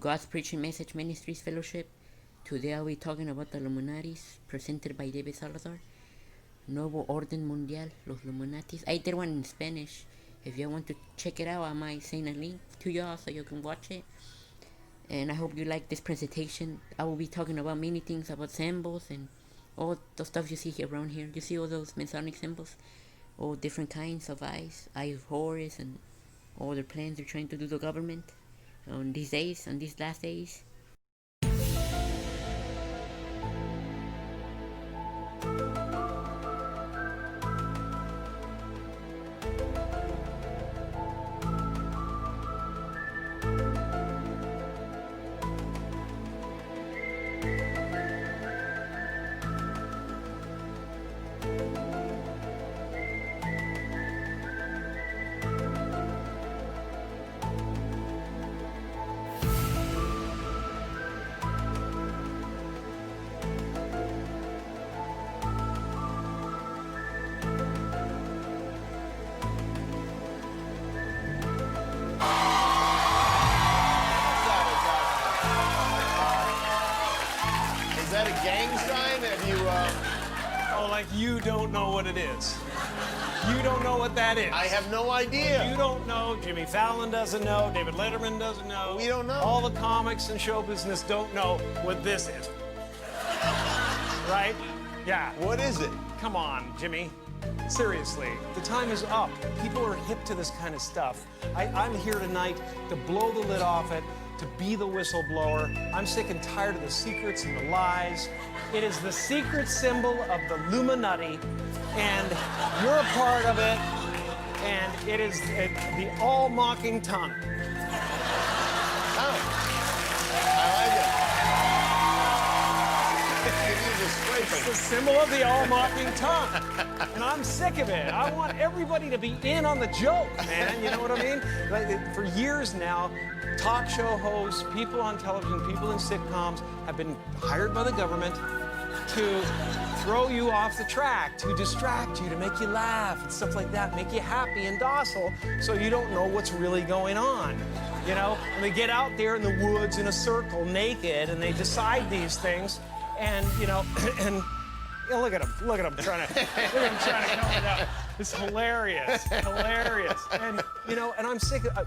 God's Preaching Message Ministries Fellowship. Today I'll be talking about the Illuminatis, presented by David Salazar. Nuevo Orden Mundial, Los Illuminatis. I did one in Spanish. If you want to check it out, I might send a link to y'all so you can watch it. And I hope you like this presentation. I will be talking about many things, about symbols and all the stuff you see here around here. You see all those Masonic symbols? All different kinds of eyes. Eye of Horus and all the plans they're trying to do the government on these days, on these last days. Is that a gang sign? Have you, Oh, like you don't know what it is. You don't know what that is. I have no idea. You don't know. Jimmy Fallon doesn't know. David Letterman doesn't know. We don't know. All the comics and show business don't know what this is. Right? Yeah. What is it? Come on, Jimmy. Seriously, the time is up. People are hip to this kind of stuff. I'm here tonight to blow the lid off it, to be the whistleblower. I'm sick and tired of the secrets and the lies. It is the secret symbol of the Illuminati, and you're a part of it, and it is the all-mocking tongue. Oh, I like it. It's the symbol of the all-mocking tongue. And I'm sick of it. I want everybody to be in on the joke, man. You know what I mean? Like, for years now, talk show hosts, people on television, people in sitcoms have been hired by the government to throw you off the track, to distract you, to make you laugh and stuff like that, make you happy and docile so you don't know what's really going on. You know? And they get out there in the woods in a circle naked and they decide these things. And, you know, and you know, look at him trying to come it out. It's hilarious, hilarious. And, you know, and I'm sick of...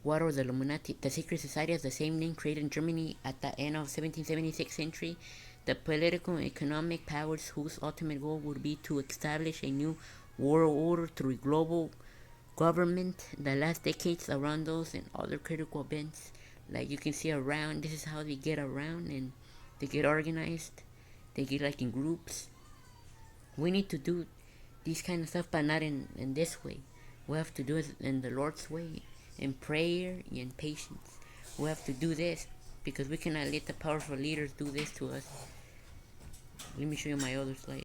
What are the Illuminati? The secret society of the same name created in Germany at the end of 1776 century. The political and economic powers whose ultimate goal would be to establish a new world order through global government. The last decades around those and other critical events, like you can see around, this is how they get around and they get organized. They get like in groups. We need to do this kind of stuff, but not in this way. We have to do it in the Lord's way, in prayer and patience. We have to do this because we cannot let the powerful leaders do this to us. Let me show you my other slide.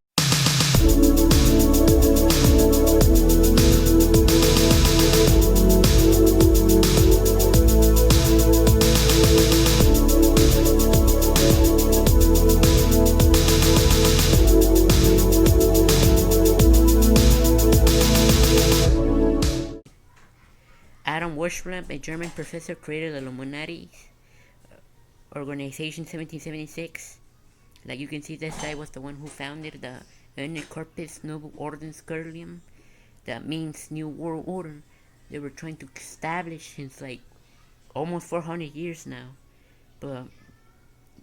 Adam Weishaupt, a German professor, created the Illuminati organization 1776. Like you can see, this guy was the one who founded the Ene Corpus Novo Ordens Curlium. That means New World Order. They were trying to establish since like almost 400 years now. But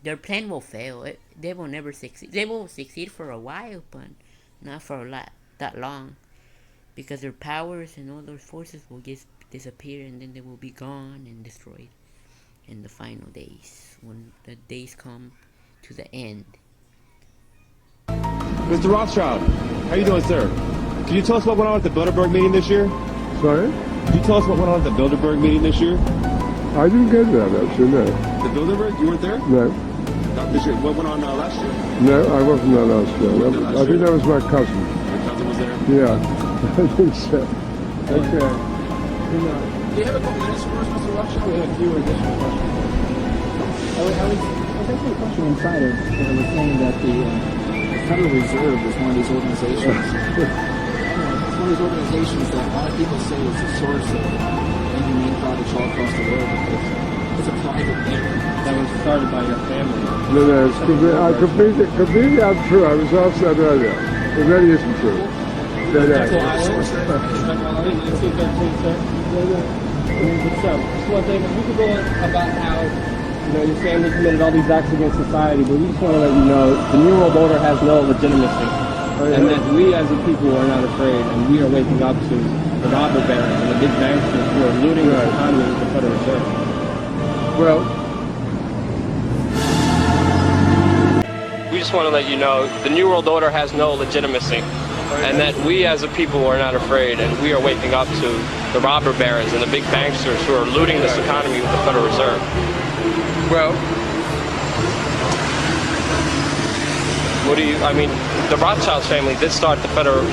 their plan will fail. They will never succeed. They will succeed for a while, but not for that long. Because their powers and all those forces will just disappear and then they will be gone and destroyed in the final days, when the days come to the end. Mr. Rothschild, how you doing, sir? Can you tell us what went on at the Bilderberg meeting this year? Sorry? Can you tell us what went on at the Bilderberg meeting this year? I didn't get that, actually, no. The Bilderberg? You weren't there? No. Not this year. What went on last year? No, I wasn't there last year. I think that was my cousin. Your cousin was there? Yeah, I think so. Okay. Do you have a couple minutes for us, Mr. Rothschild? We have a few additional questions. I was asking a question inside of, I was saying that the Federal Reserve is one of these organizations. It's one of these organizations that a lot of people say is the source of inhumane projects all across the world because it's a private bank. That was started by your family. No, it's completely untrue. I was all said earlier. It really isn't true. No, no. So I was, let's see if that's true, sir. What's up? Just one thing, we could go on about how, your family committed all these acts against society, but we just want to let you know the New World Order has no legitimacy. And that we as a people are not afraid, and we are waking up to the robber barons and the big banksters who are looting our economy with the Federal Reserve. Well, We just want to let you know the New World Order has no legitimacy, and that we as a people are not afraid, and we are waking up to the robber barons and the big banksters who are looting this economy with the Federal Reserve. well, What do you, the Rothschild family did start the federal,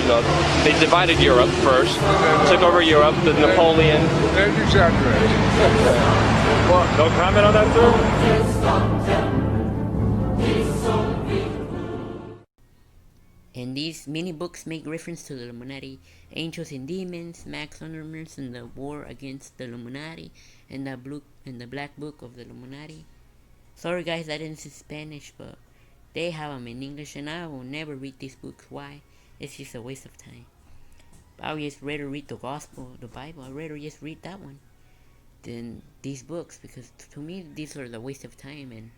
they divided Europe first, took over Europe, the Napoleon. that's exactly right. No comment on that, sir? And these mini books make reference to the Illuminati, angels and demons, Max Undermers, and the war against the Illuminati, and the Black Book of the Illuminati. Sorry guys, I didn't speak Spanish, but they have them in English, and I will never read these books. Why? It's just a waste of time. I would just rather read the Gospel, the Bible. I'd rather just read that one than these books, because to me these are the waste of time, and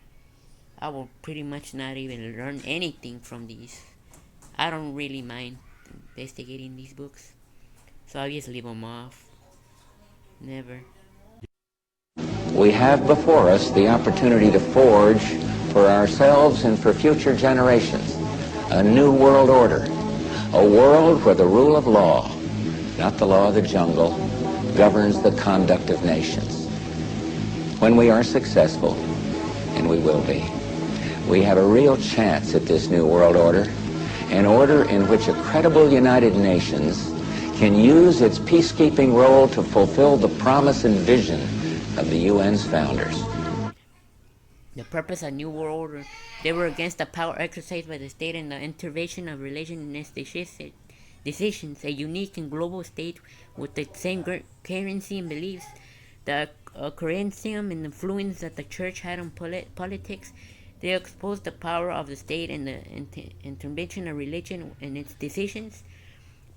I will pretty much not even learn anything from these. I don't really mind investigating these books, so I just leave them off. Never. We have before us the opportunity to forge for ourselves and for future generations a new world order, a world where the rule of law, not the law of the jungle, governs the conduct of nations. When we are successful, and we will be, we have a real chance at this new world order, an order in which a credible United Nations can use its peacekeeping role to fulfill the promise and vision of the UN's founders. The purpose of New World Order, they were against the power exercised by the state and the intervention of religion in its decisions, a unique and global state with the same currency and beliefs, the currency and influence that the church had on politics. They exposed the power of the state and the intervention of religion in its decisions.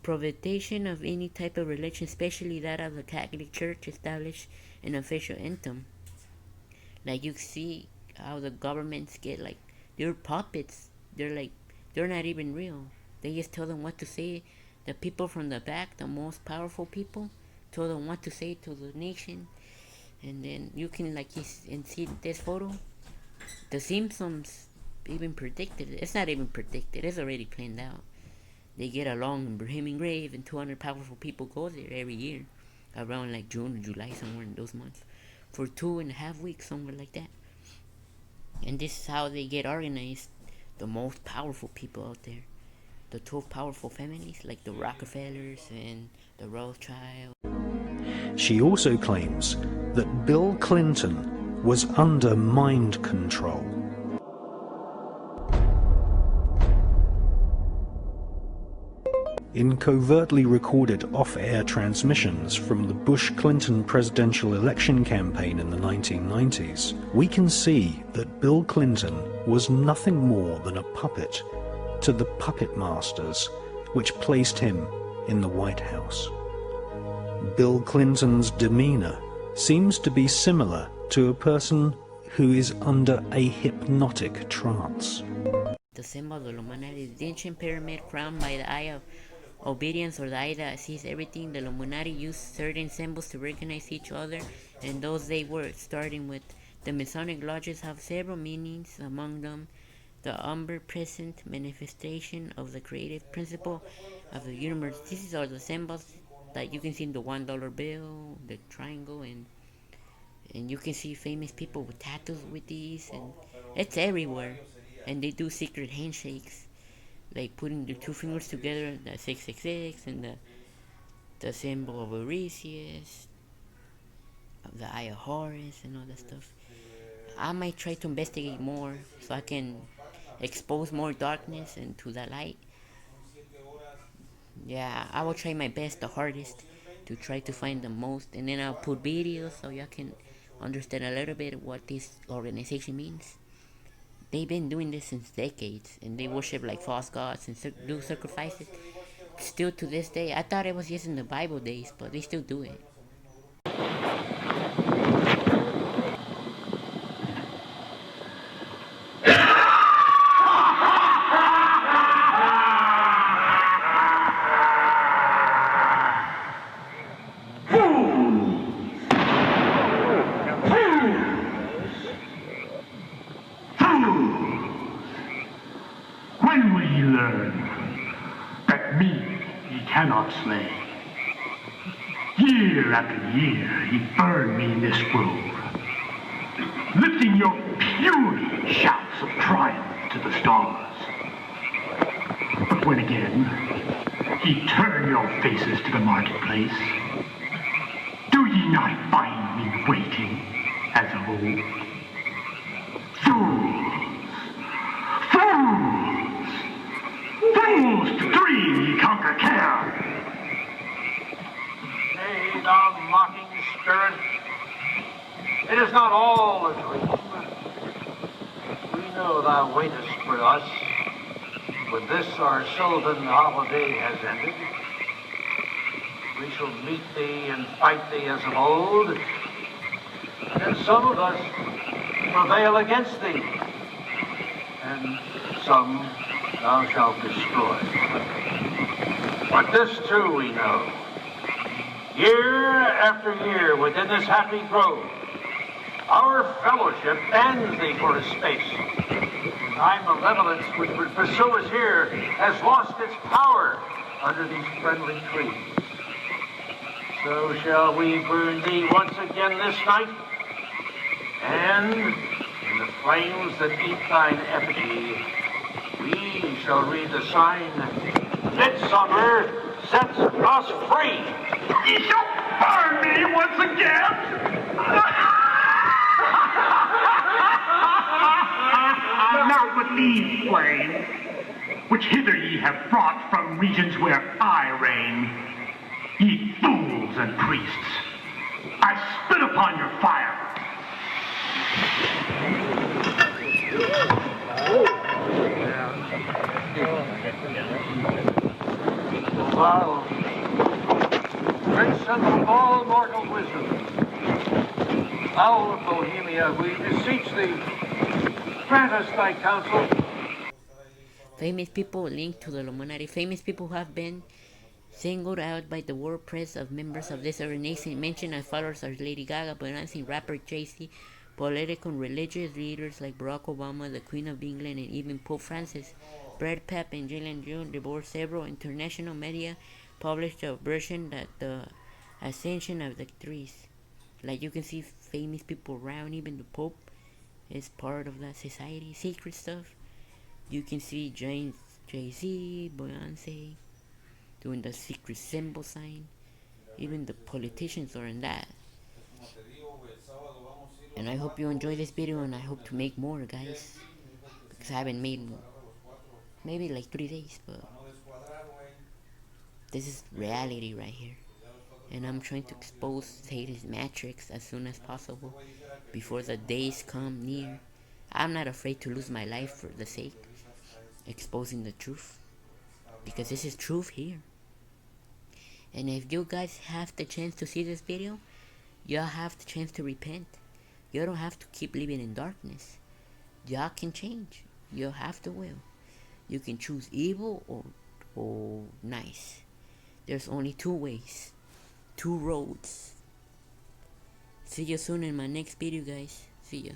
Prohibition of any type of religion, especially that of the Catholic Church, established an official anthem. Like you see how the governments get, like, they're puppets. They're not even real. They just tell them what to say. The people from the back, the most powerful people, tell them what to say to the nation. And then you can see this photo. The Simpsons even predicted it. It's not even predicted. It's already planned out. They get along in Bohemian Grove, and 200 powerful people go there every year, around June or July, somewhere in those months, for 2.5 weeks, somewhere like that. And this is how they get organized. The most powerful people out there, the 12 powerful families, like the Rockefellers and the Rothschilds. She also claims that Bill Clinton was under mind control. In covertly recorded off-air transmissions from the Bush-Clinton presidential election campaign in the 1990s, we can see that Bill Clinton was nothing more than a puppet to the puppet masters which placed him in the White House. Bill Clinton's demeanor seems to be similar to a person who is under a hypnotic trance. The symbol of the Illuminati, the ancient pyramid crowned by the eye of obedience, or the eye that sees everything. The Illuminati used certain symbols to recognize each other, and those they were, starting with the Masonic lodges, have several meanings, among them the omnipresent manifestation of the creative principle of the universe. These are the symbols that you can see in the $1 bill, the triangle, and you can see famous people with tattoos with these, and it's everywhere. And they do secret handshakes, like putting the two fingers together, the 666, and the symbol of Orpheus, of the Eye of Horus, and all that stuff. I might try to investigate more so I can expose more darkness into the light. Yeah, I will try my best, the hardest, to try to find the most, and then I'll put videos so y'all can understand a little bit what this organization means. They've been doing this since decades, and they worship like false gods and do sacrifices. Still to this day, I thought it was just in the Bible days, but they still do it. When will ye learn that me ye cannot slay? Year after year ye burn me in this grove, lifting your puny shouts of triumph to the stars. But when again ye turn your faces to the marketplace, do ye not find me waiting as of old? Fools to dream ye conquer care. Nay, thou mocking spirit, it is not all a dream. We know thou waitest for us when this our sylvan holiday has ended. We shall meet thee and fight thee as of old, and some of us prevail against thee, and some thou shalt destroy. But this too we know. Year after year within this happy grove, our fellowship bans thee for a space. Thy malevolence which would pursue us here has lost its power under these friendly trees. So shall we burn thee once again this night, and in the flames that eat thine effigy, we shall read the sign, Midsummer sets us free. Ye shall burn me once again. Not with these flames, which hither ye have brought from regions where I reign. Ye fools and priests, I spit upon your fire. Thou, prince of all mortal wisdom, thou of Bohemia, we beseech thee, grant us thy counsel. Famous people linked to the Illuminati. Famous people who have been singled out by the world press of members of this organization mentioned as followers are Lady Gaga, Beyonce, rapper Jay-Z, political and religious leaders like Barack Obama, the Queen of England, and even Pope Francis. Brad Pitt and Jalen June divorced. Several international media published a version that the ascension of the threes. Like you can see famous people around, even the Pope is part of that society. Secret stuff. You can see Jay-Z, Beyonce doing the secret symbol sign. Even the politicians are in that. And I hope you enjoy this video, and I hope to make more, guys, because I haven't made maybe like 3 days, but this is reality right here, and I'm trying to expose Satan's matrix as soon as possible before the days come near. I'm not afraid to lose my life for the sake exposing the truth, because this is truth here. And if you guys have the chance to see this video, y'all have the chance to repent. You don't have to keep living in darkness. Y'all can change. You have the will. You can choose evil or nice. There's only 2 ways, 2 roads. See you soon in my next video, guys. See ya.